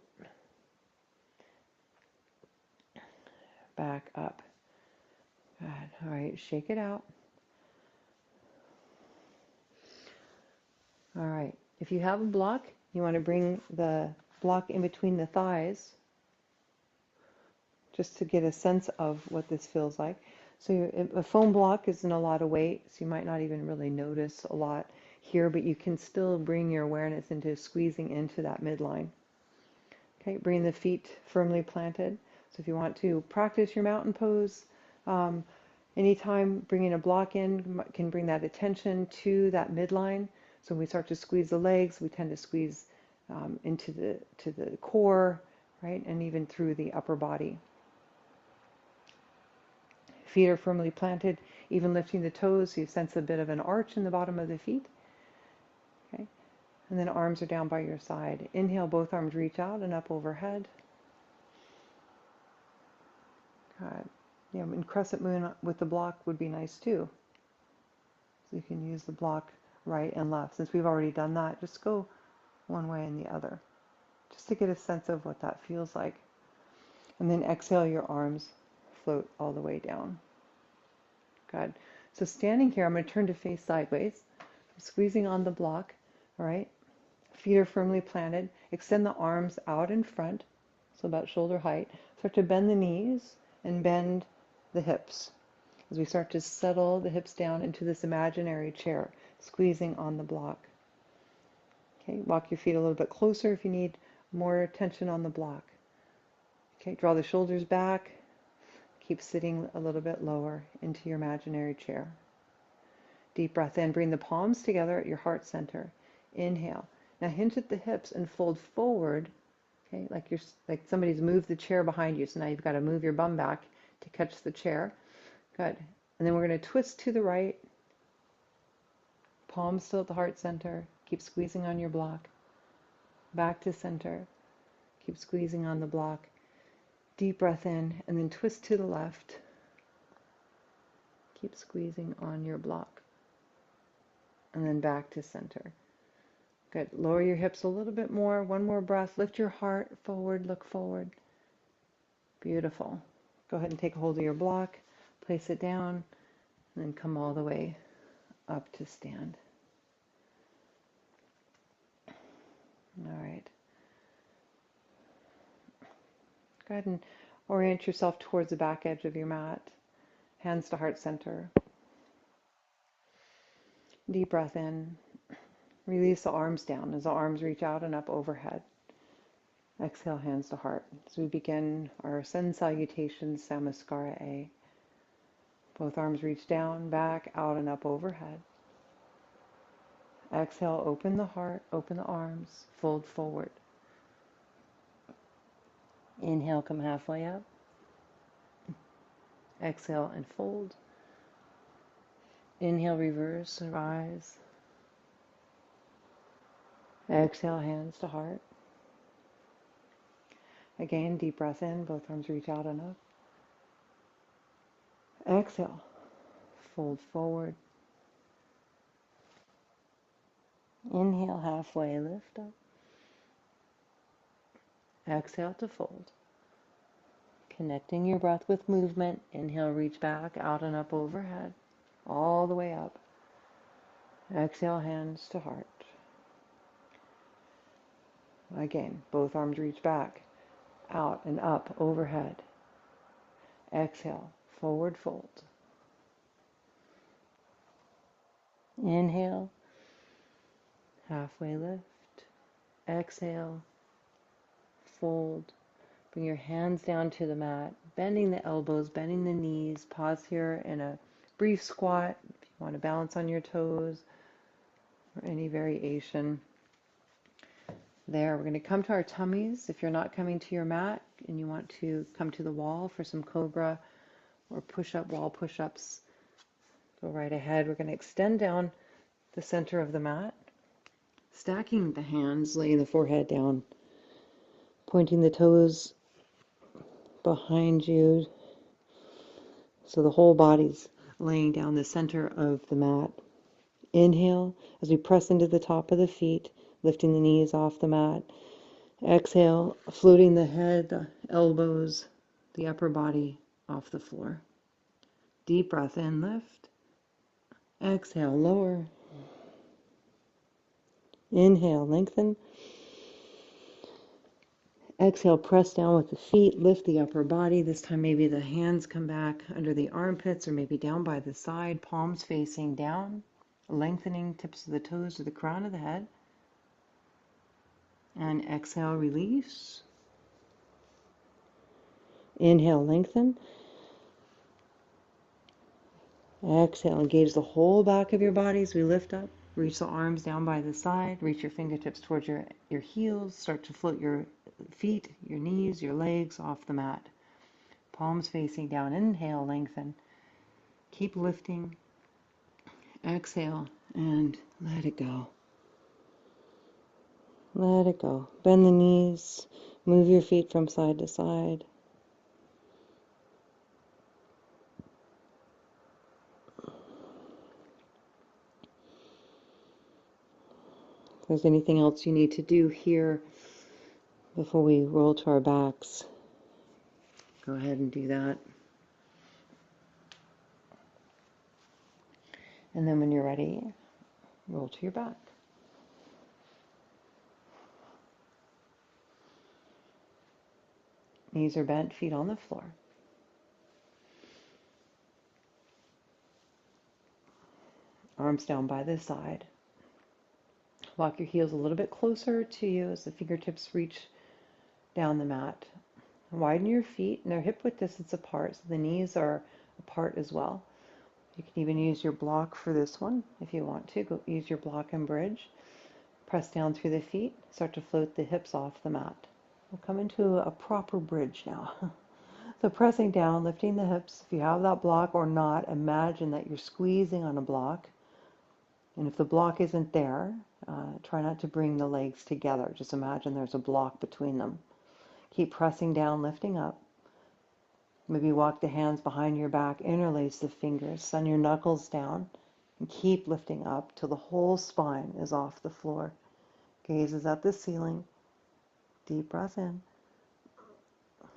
Back up. Good. All right, shake it out. All right, if you have a block, you want to bring the block in between the thighs just to get a sense of what this feels like. So a foam block isn't a lot of weight, so you might not even really notice a lot here, but you can still bring your awareness into squeezing into that midline. Okay, bring the feet firmly planted. So if you want to practice your mountain pose, anytime bringing a block in can bring that attention to that midline. So when we start to squeeze the legs, we tend to squeeze into the core, right, and even through the upper body. Feet are firmly planted, even lifting the toes, so you sense a bit of an arch in the bottom of the feet. Okay, and then arms are down by your side. Inhale, both arms reach out and up overhead. Good. Yeah, and crescent moon with the block would be nice too. So you can use the block right and left. Since we've already done that, just go one way and the other, just to get a sense of what that feels like. And then exhale, your arms float all the way down. Good. So standing here, I'm going to turn to face sideways. Squeezing on the block, all right? Feet are firmly planted. Extend the arms out in front, so about shoulder height. Start to bend the knees and bend the hips as we start to settle the hips down into this imaginary chair, squeezing on the block. Okay, walk your feet a little bit closer if you need more tension on the block. Okay, draw the shoulders back. Keep sitting a little bit lower into your imaginary chair. Deep breath in. Bring the palms together at your heart center. Inhale. Now hinge at the hips and fold forward. Okay, like somebody's moved the chair behind you. So now you've got to move your bum back to catch the chair. Good. And then we're going to twist to the right. Palms still at the heart center. Keep squeezing on your block. Back to center. Keep squeezing on the block. Deep breath in, and then twist to the left. Keep squeezing on your block. And then back to center. Good. Lower your hips a little bit more. One more breath. Lift your heart forward. Look forward. Beautiful. Go ahead and take a hold of your block. Place it down. And then come all the way up to stand. All right. Go ahead and orient yourself towards the back edge of your mat. Hands to heart center. Deep breath in. Release the arms down as the arms reach out and up overhead. Exhale, hands to heart. As we begin our Sun Salutation, Samaskara A. Both arms reach down, back, out, and up overhead. Exhale, open the heart, open the arms, fold forward. Inhale, come halfway up. Exhale and fold. Inhale, reverse and rise. Exhale, hands to heart. Again, deep breath in, both arms reach out and up. Exhale, fold forward. Inhale, halfway, lift up. Exhale to fold. Connecting your breath with movement. Inhale, reach back, out and up overhead. All the way up. Exhale, hands to heart. Again, both arms reach back, out and up overhead. Exhale, forward fold. Inhale, halfway lift. Exhale, fold. Bring your hands down to the mat, bending the elbows, bending the knees. Pause here in a brief squat if you want to balance on your toes or any variation. There, we're going to come to our tummies. If you're not coming to your mat and you want to come to the wall for some cobra or push-up, wall push-ups, go right ahead. We're going to extend down the center of the mat, stacking the hands, laying the forehead down, pointing the toes behind you so the whole body's laying down the center of the mat. Inhale as we press into the top of the feet, lifting the knees off the mat. Exhale, floating the head, the elbows, the upper body off the floor. Deep breath in, lift. Exhale, lower. Inhale, lengthen. Exhale, press down with the feet, lift the upper body. This time maybe the hands come back under the armpits or maybe down by the side, palms facing down, lengthening tips of the toes to the crown of the head. And exhale, release. Inhale, lengthen. Exhale, engage the whole back of your body as we lift up. Reach the arms down by the side. Reach your fingertips towards your heels. Start to float your feet, your knees, your legs off the mat. Palms facing down. Inhale, lengthen. Keep lifting. Exhale, and let it go. Let it go. Bend the knees. Move your feet from side to side. If there's anything else you need to do here before we roll to our backs, go ahead and do that. And then when you're ready, Roll to your back. Knees are bent, feet on the floor. Arms down by the side. Walk your heels a little bit closer to you as the fingertips reach down the mat. Widen your feet, and they're hip width distance apart, so the knees are apart as well. You can even use your block for this one if you want to. Go use your block and bridge. Press down through the feet. Start to float the hips off the mat. We'll come into a proper bridge now. So pressing down, lifting the hips. If you have that block or not, imagine that you're squeezing on a block. And if the block isn't there, try not to bring the legs together. Just imagine there's a block between them. Keep pressing down, lifting up. Maybe walk the hands behind your back, interlace the fingers, sun your knuckles down, and keep lifting up till the whole spine is off the floor. Gaze is at the ceiling. Deep breath in.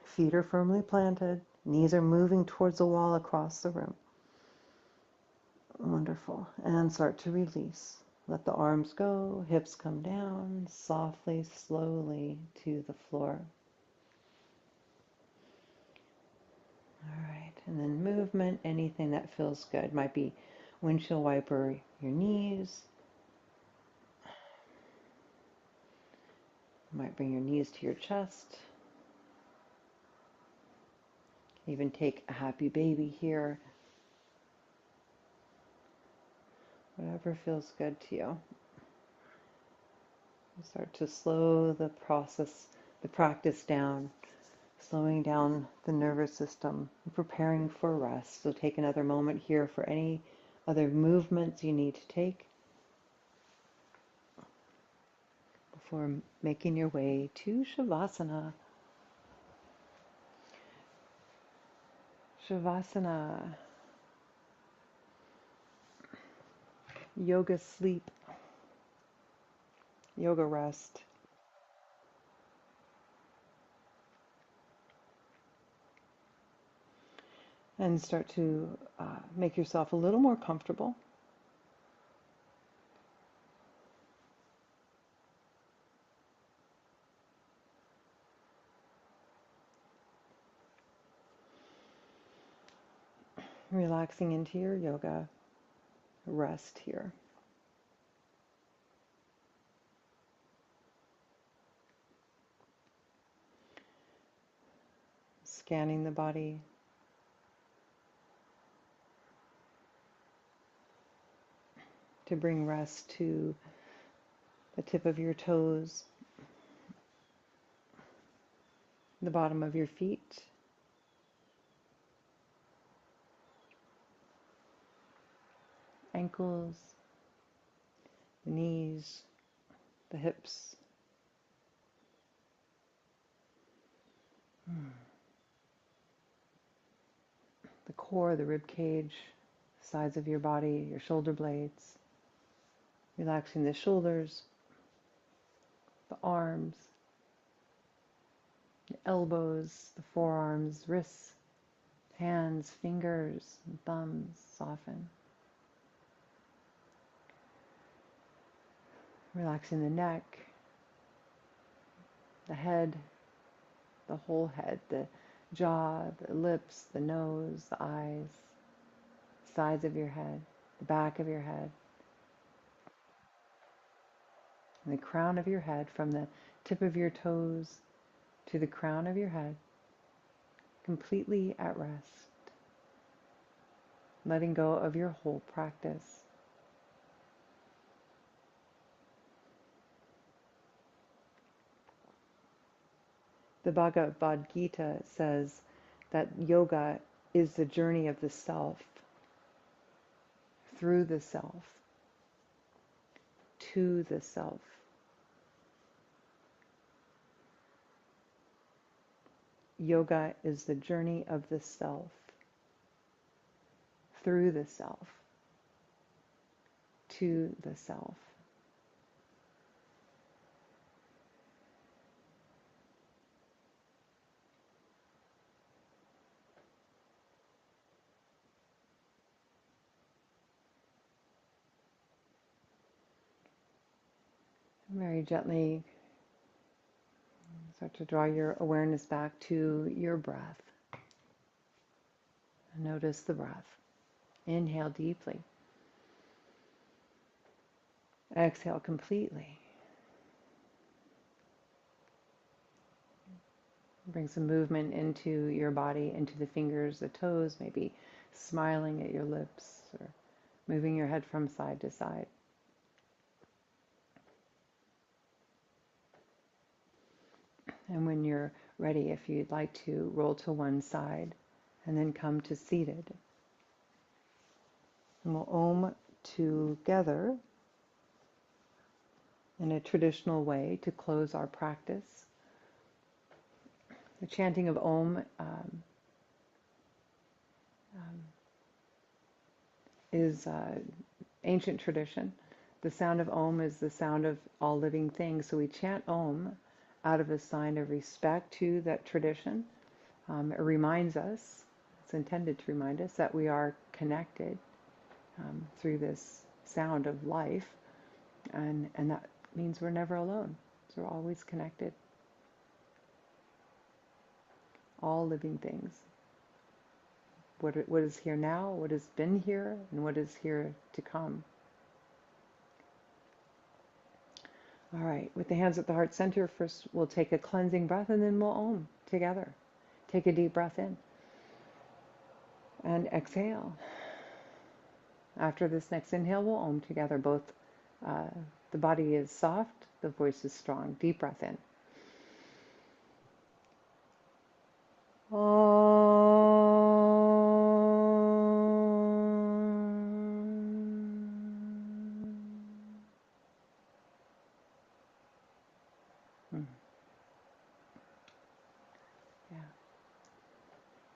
Feet are firmly planted. Knees are moving towards the wall across the room. Wonderful. And start to release. Let the arms go, hips come down, softly, slowly to the floor. All right, and then movement, anything that feels good. Might be windshield wiper your knees. Might bring your knees to your chest. Even take a happy baby here. Whatever feels good to you. Start to slow the practice down, slowing down the nervous system, preparing for rest. So take another moment here for any other movements you need to take before making your way to Shavasana. Shavasana, yoga sleep, yoga rest. And start to make yourself a little more comfortable. Relaxing into your yoga rest here. Scanning the body. To bring rest to the tip of your toes, the bottom of your feet, ankles, the knees, the hips. The core, the rib cage, sides of your body, your shoulder blades. Relaxing the shoulders, the arms, the elbows, the forearms, wrists, hands, fingers, and thumbs. Soften. Relaxing the neck, the head, the whole head, the jaw, the lips, the nose, the eyes, sides of your head, the back of your head, and the crown of your head, from the tip of your toes to the crown of your head, completely at rest, letting go of your whole practice. The Bhagavad Gita says that yoga is the journey of the self, through the self, to the self. Yoga is the journey of the self, through the self, to the self. Very gently start to draw your awareness back to your breath. Notice the breath. Inhale deeply. Exhale completely. Bring some movement into your body, into the fingers, the toes, maybe smiling at your lips or moving your head from side to side. And when you're ready, if you'd like to roll to one side and then come to seated. And we'll Om together in a traditional way to close our practice. The chanting of Om is ancient tradition. The sound of Om is the sound of all living things. So we chant Om out of a sign of respect to that tradition. It reminds us, it's intended to remind us that we are connected through this sound of life. And that means we're never alone. So we're always connected. All living things. What is here now, what has been here, and what is here to come. All right, with the hands at the heart center, first we'll take a cleansing breath and then we'll Om together. Take a deep breath in and exhale. After this next inhale, we'll Om together. Both the body is soft, the voice is strong. Deep breath in. Yeah.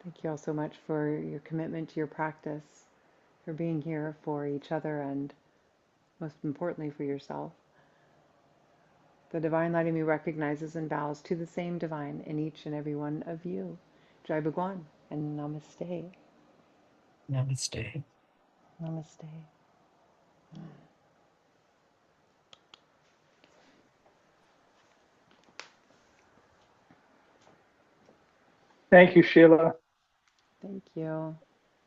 Thank you all so much for your commitment to your practice, for being here for each other, and most importantly for yourself. The divine light in me recognizes and bows to the same divine in each and every one of you. Jai Bhagwan and Namaste. Namaste. Namaste. Thank you, Sheila. Thank you.